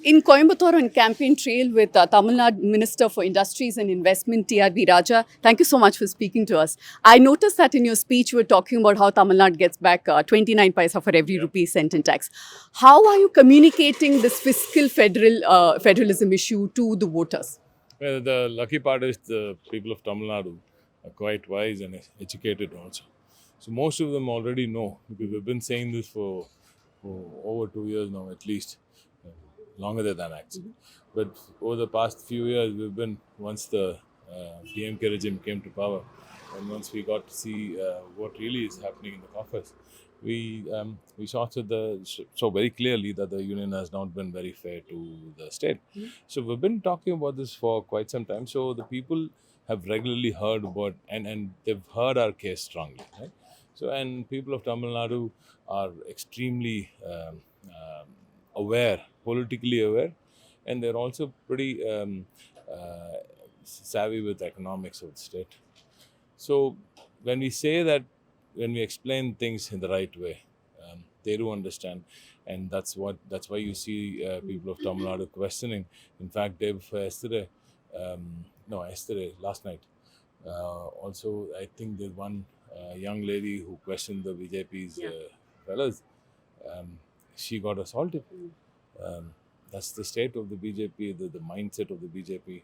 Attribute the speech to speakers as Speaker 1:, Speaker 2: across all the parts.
Speaker 1: In Coimbatore on campaign trail with Tamil Nadu Minister for Industries and Investment TRB Rajaa, thank you so much for speaking to us. I noticed that in your speech you were talking about how Tamil Nadu gets back 29 paisa for every rupee sent in tax. How are you communicating this fiscal federalism issue to the voters?
Speaker 2: Well, the lucky part is the people of Tamil Nadu are quite wise and educated also. So most of them already know, because we've been saying this for over 2 years now at least, uh, longer than that actually. But over the past few years, we've been, once the DMK regime came to power, and once we got to see what really is happening in the coffers, we saw very clearly that the union has not been very fair to the state. So we've been talking about this for quite some time. So the people have regularly heard about, and they've heard our case strongly, right? So, and people of Tamil Nadu are extremely aware, politically aware, and they're also pretty savvy with economics of the state. So when we say that, when we explain things in the right way, they do understand, and that's why you see people of Tamil Nadu questioning. In fact, last night, also I think there's one young lady who questioned the BJP's fellas. She got assaulted. That's the state of the BJP, the mindset of the BJP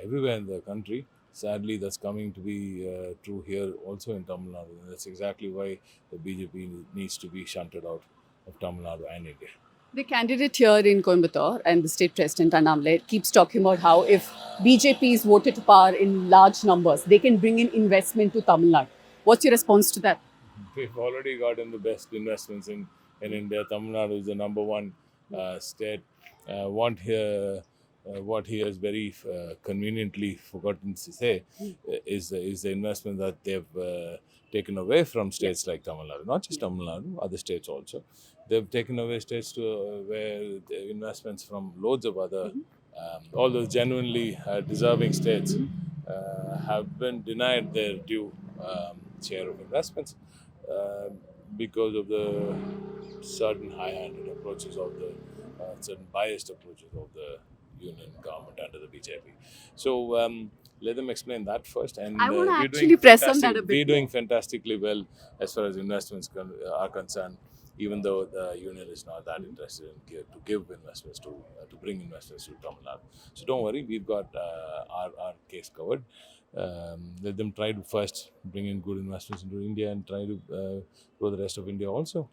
Speaker 2: everywhere in the country. Sadly, that's coming to be true here also in Tamil Nadu. And that's exactly why the BJP needs to be shunted out of Tamil Nadu and India.
Speaker 1: The candidate here in Coimbatore and the state president Annamalai keeps talking about how if BJP is voted to power in large numbers, they can bring in investment to Tamil Nadu. What's your response to that?
Speaker 2: We've already gotten the best investments in India. Tamil Nadu is the number one state. What he has very conveniently forgotten to say is the investment that they've taken away from states like Tamil Nadu. Not just Tamil Nadu, other states also. They've taken away states to where the investments from loads of other, all those genuinely deserving states have been denied their due share of investments because of the certain high-handed approaches of the certain biased approaches of the union government under the BJP. So let them explain that first. And
Speaker 1: I want to actually press on that a bit.
Speaker 2: We're doing fantastically well as far as investments are concerned, even though the union is not that interested in to give investments to bring investments to Tamil Nadu. So don't worry, we've got our case covered. Let them try to first bring in good investments into India and try to grow the rest of India also.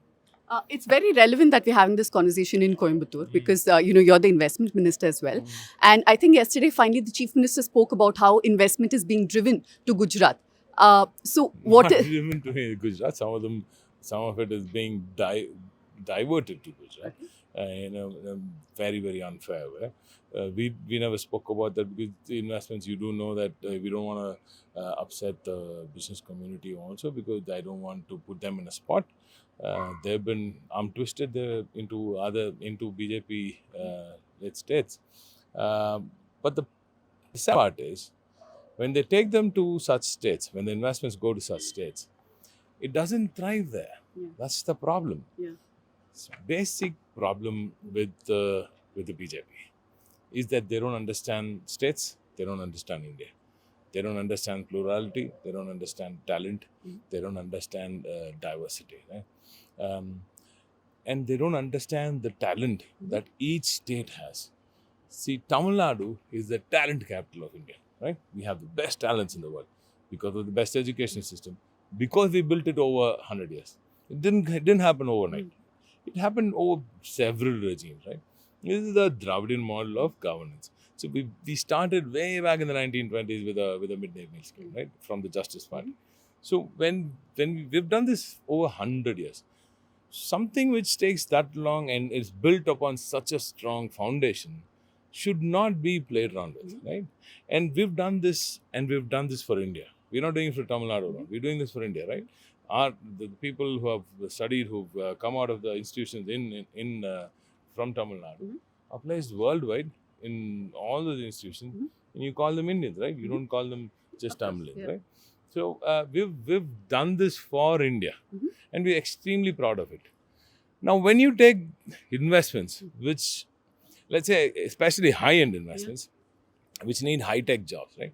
Speaker 1: It's very relevant that we're having this conversation in Coimbatore because, you're the investment minister as well. And I think yesterday, finally, the chief minister spoke about how investment is being driven to Gujarat. So what
Speaker 2: Not driven to Gujarat. Some of it is being diverted to Gujarat in a very, very unfair way. We never spoke about that because the investments, you do know that we don't want to upset the business community also, because I don't want to put them in a spot. They've been arm twisted into BJP led states. But the sad part is, when they take them to such states, when the investments go to such states, it doesn't thrive there.
Speaker 1: Yeah.
Speaker 2: That's the problem.
Speaker 1: Yeah.
Speaker 2: It's basic problem with the BJP is that they don't understand states, they don't understand India. They don't understand plurality, they don't understand talent, they don't understand diversity. Right? And they don't understand the talent that each state has. See, Tamil Nadu is the talent capital of India. Right? We have the best talents in the world because of the best education system, because we built it over 100 years. It didn't happen overnight. It happened over several regimes, right? This is the Dravidian model of governance. So we started way back in the 1920s with a midday meal scheme, right, from the Justice Party. So when we've done this over 100 years, something which takes that long and is built upon such a strong foundation should not be played around with, right? And we've done this for India. We're not doing it for Tamil Nadu alone. We're doing this for India, right? The people who have studied, who've come out of the institutions from Tamil Nadu, are placed worldwide in all those institutions, and you call them Indians, right? You don't call them just Tamilians, right? So we've done this for India, and we're extremely proud of it. Now, when you take investments which let's say, especially high-end investments, which need high-tech jobs, right?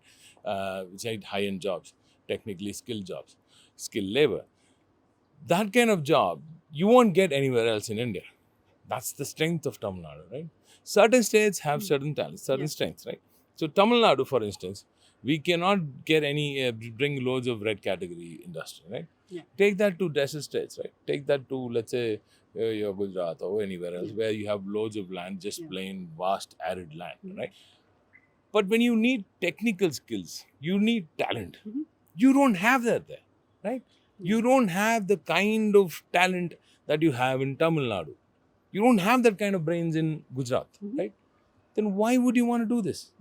Speaker 2: Which need high-end jobs, technically skilled jobs, skilled labor. That kind of job, you won't get anywhere else in India. That's the strength of Tamil Nadu, right? Certain states have certain talents, certain strengths, right? So Tamil Nadu, for instance, we cannot get bring loads of red category industry, right?
Speaker 1: Yeah.
Speaker 2: Take that to desert states, right? Take that to, let's say, your Gujarat or anywhere else where you have loads of land, just plain vast arid land, right? But when you need technical skills, you need talent. You don't have that there, right? You don't have the kind of talent that you have in Tamil Nadu. You don't have that kind of brains in Gujarat, right? Then why would you want to do this?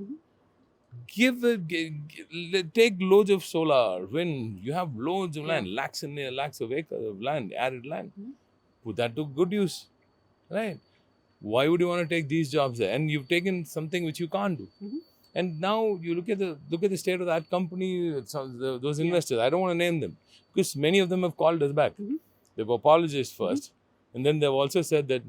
Speaker 2: Take loads of solar, wind. You have loads of land, lakhs and lakhs of acres of land, arid land. Put that to good use, right? Why would you want to take these jobs there? And you've taken something which you can't do. And now you look at the state of that company, those investors. I don't want to name them because many of them have called us back. They've apologized first, and then they've also said that,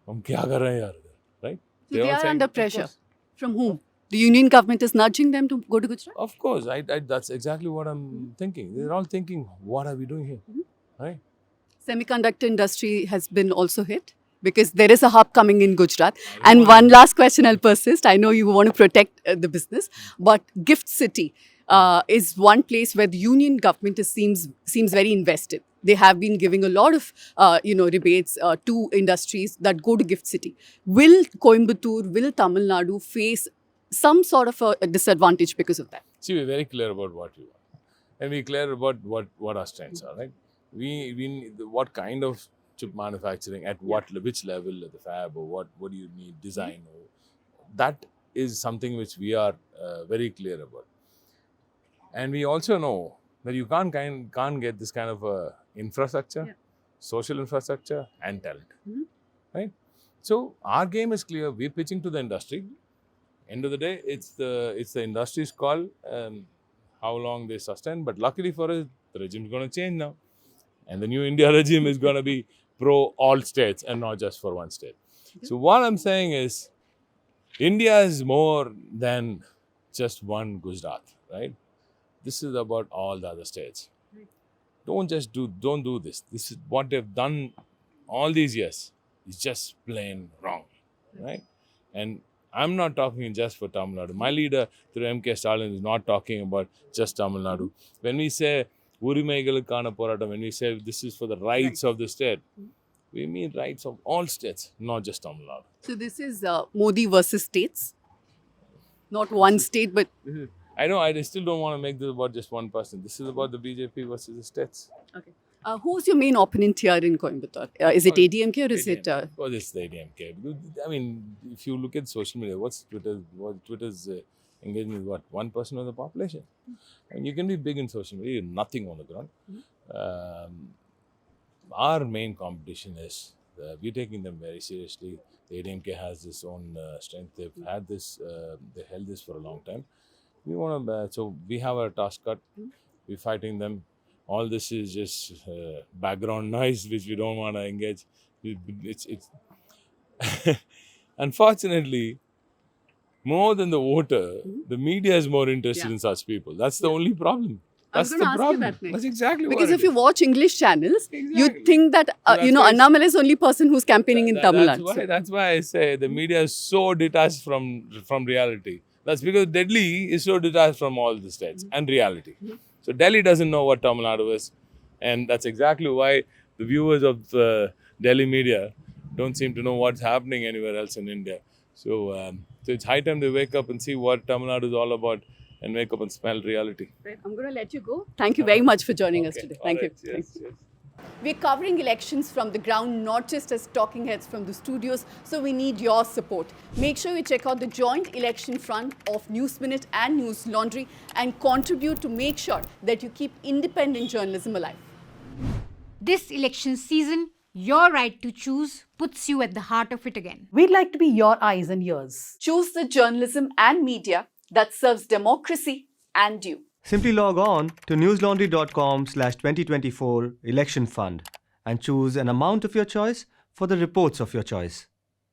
Speaker 2: "Hum kya kar rahe hain yaar?" Right?
Speaker 1: So they are under pressure.
Speaker 2: Of
Speaker 1: From whom? The union government is nudging them to go to Gujarat?
Speaker 2: Of course, that's exactly what I'm thinking. They're all thinking, "What are we doing here?" Right?
Speaker 1: Semiconductor industry has been also hit because there is a hub coming in Gujarat. And one last question, I'll persist. I know you want to protect the business, but Gift City is one place where the union government seems very invested. They have been giving a lot of rebates to industries that go to Gift City. Will Coimbatore, will Tamil Nadu face some sort of a disadvantage because of that?
Speaker 2: See, we're very clear about what we want, and we're clear about what our strengths are, right? We need what kind of chip manufacturing at which level of the fab, or what do you need, design, or that is something which we are very clear about. And we also know that you can't get this kind of infrastructure, social infrastructure, and talent, right? So our game is clear. We're pitching to the industry. End of the day, it's the industry's call how long they sustain. But luckily for us, the regime is going to change now, and the new India regime is going to be pro all states and not just for one state. So what I'm saying is, India is more than just one Gujarat, right? This is about all the other states. Don't do this. This is what they've done all these years. It's just plain wrong, right? And I'm not talking just for Tamil Nadu. My leader, through M.K. Stalin, is not talking about just Tamil Nadu. When we say Urimaigalukana Poratam, when we say this is for the rights of the state, we mean rights of all states, not just Tamil Nadu.
Speaker 1: So this is Modi versus states? Not one state, but...
Speaker 2: I know, I still don't want to make this about just one person. This is about the BJP versus the states.
Speaker 1: Okay. Who's your main opponent here in Coimbatore? Is it AIADMK or is it...
Speaker 2: Of course, it's the AIADMK. I mean, if you look at social media, what's Twitter's engagement with what? 1% of the population. And you can be big in social media, you're nothing on the ground. Our main competition is, we're taking them very seriously. The AIADMK has its own strength. They've had this, they held this for a long time. We want to, so we have our task cut. We're fighting them. All this is just background noise which we don't want to engage. It's unfortunately, more than the voter, the media is more interested in such people. That's the only problem. That's the problem. That's exactly what it is.
Speaker 1: Because if you watch English channels, you think that, Annamalai is the only person who's campaigning in Tamil Nadu.
Speaker 2: That's why I say the media is so detached from reality. That's because Delhi is so detached from all the states and reality. So Delhi doesn't know what Tamil Nadu is. And that's exactly why the viewers of Delhi media don't seem to know what's happening anywhere else in India. So, so it's high time they wake up and see what Tamil Nadu is all about and wake up and smell reality.
Speaker 1: Right. I'm going to let you go. Thank you very much for joining us today. Thank you.
Speaker 2: Yes.
Speaker 1: We're covering elections from the ground, not just as talking heads from the studios, so we need your support. Make sure you check out the joint election front of News Minute and News Laundry and contribute to make sure that you keep independent journalism alive.
Speaker 3: This election season, your right to choose puts you at the heart of it again.
Speaker 1: We'd like to be your eyes and ears. Choose the journalism and media that serves democracy and you.
Speaker 4: Simply log on to newslaundry.com/2024 election fund and choose an amount of your choice for the reports of your choice.